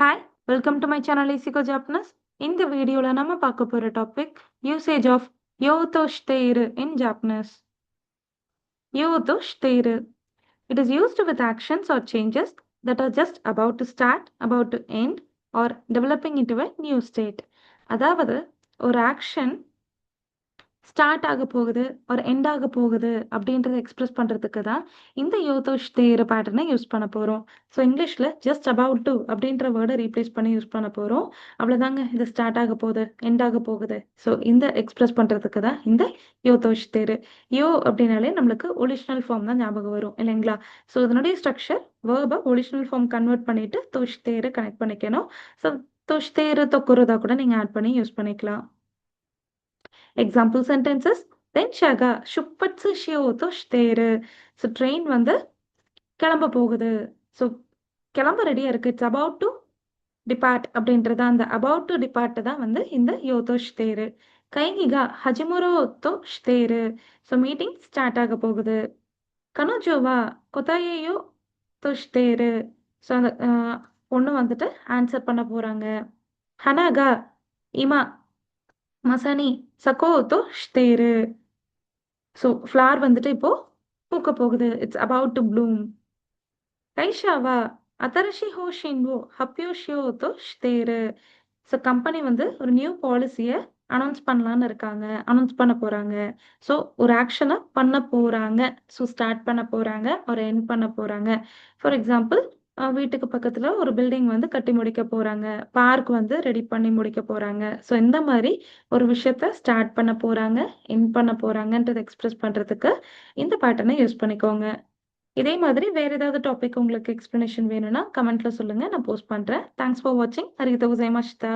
Hi, welcome to my channel Isiko Japanese. இந்த வீடியோல நம்ம பார்க்க போற டாபிக் யூசேஜ் ஆஃப் யோதோஷ்தேரு in Japanese. யோதோஷ்தேரு. It is used with actions or changes that are just about to start, about to end or developing into a new state. அதாவது ஒரு action start ஆக போகுது ஒரு எண்ட் ஆக போகுது அப்படின்றத எக்ஸ்பிரஸ் பண்ணுறதுக்கு தான் இந்த யோதோஷ் தேர பேட்டர்னை யூஸ் பண்ண போகிறோம். ஸோ இங்கிலீஷில் ஜஸ்ட் அபவுட் டு அப்படின்ற வேர்டை ரீப்ளேஸ் பண்ணி யூஸ் பண்ண போகிறோம். அவ்வளோதாங்க, இது ஸ்டார்ட் ஆக போகுது எண்ட் ஆக போகுது. ஸோ இந்த எக்ஸ்பிரஸ் பண்ணுறதுக்கு தான் இந்த யோதோஷ் தேரு. யோ அப்படின்னாலே நம்மளுக்கு ஒரிஜினல் ஃபார்ம் தான் ஞாபகம் வரும் இல்லைங்களா? ஸோ இதனுடைய ஸ்ட்ரக்சர் வேர்பை ஒரிஜினல் ஃபார்ம் கன்வெர்ட் பண்ணிட்டு தோஷ் தேரு கனெக்ட் பண்ணிக்கணும். ஸோ தோஷ் தேரு தொக்குறதா கூட நீங்கள் ஆட் பண்ணி யூஸ் பண்ணிக்கலாம். Example sentences. தென்ஷாகா ஷுப்பட்சு ஷியோதோஷ்தேரு. ஸோ ட்ரெயின் வந்து கிளம்ப போகுது. ஸோ கிளம்ப ரெடியாக இருக்குது. இட்ஸ் அபவுட் டு டிபார்ட் அப்படின்றத அந்த அபவுட் டு டிபார்ட் தான் வந்து இந்த யோதோஷ்தேரு. கைகிகா ஹஜிமுரோதோஷ்தேரு. ஸோ மீட்டிங் ஸ்டார்ட் ஆக போகுது. கனோஜோவா கொதாயேயோ தோஷ்தேரு. ஸோ அந்த பொண்ணு வந்துட்டு ஆன்சர் பண்ண போகிறாங்க. ஹனாகா இமா மசனி சகோதோஷ்தேரு. ஸோ ஃப்ளார் வந்துட்டு இப்போ பூக்க போகுது. It's about to bloom. கைஷாவா அதரஷி ஹோஷின்வோ ஹப்யோஷியோதோஷ்தேரு. ஸோ கம்பெனி வந்து ஒரு நியூ பாலிசியை அனௌன்ஸ் பண்ணலான்னு இருக்காங்க, அனௌன்ஸ் பண்ண போகிறாங்க. ஸோ ஒரு ஆக்ஷனை பண்ண போகிறாங்க. ஸோ ஸ்டார்ட் பண்ண போகிறாங்க, ஒரு எண்ட் பண்ண போகிறாங்க. ஃபார் எக்ஸாம்பிள், வீட்டுக்கு பக்கத்தில் ஒரு பில்டிங் வந்து கட்டி முடிக்க போகிறாங்க, பார்க் வந்து ரெடி பண்ணி முடிக்க போகிறாங்க. ஸோ இந்த மாதிரி ஒரு விஷயத்த ஸ்டார்ட் பண்ண போகிறாங்க, எண்ட் பண்ண போகிறாங்கன்றதை எக்ஸ்பிரஸ் பண்ணுறதுக்கு இந்த பேட்டர்னை யூஸ் பண்ணிக்கோங்க. இதே மாதிரி வேறு ஏதாவது டாபிக் உங்களுக்கு எக்ஸ்ப்ளனேஷன் வேணும்னா கமெண்ட்டில் சொல்லுங்கள், நான் போஸ்ட் பண்ணுறேன். தேங்க்ஸ் ஃபார் வாட்சிங். அரிகதோ கோசைமாஷிதா.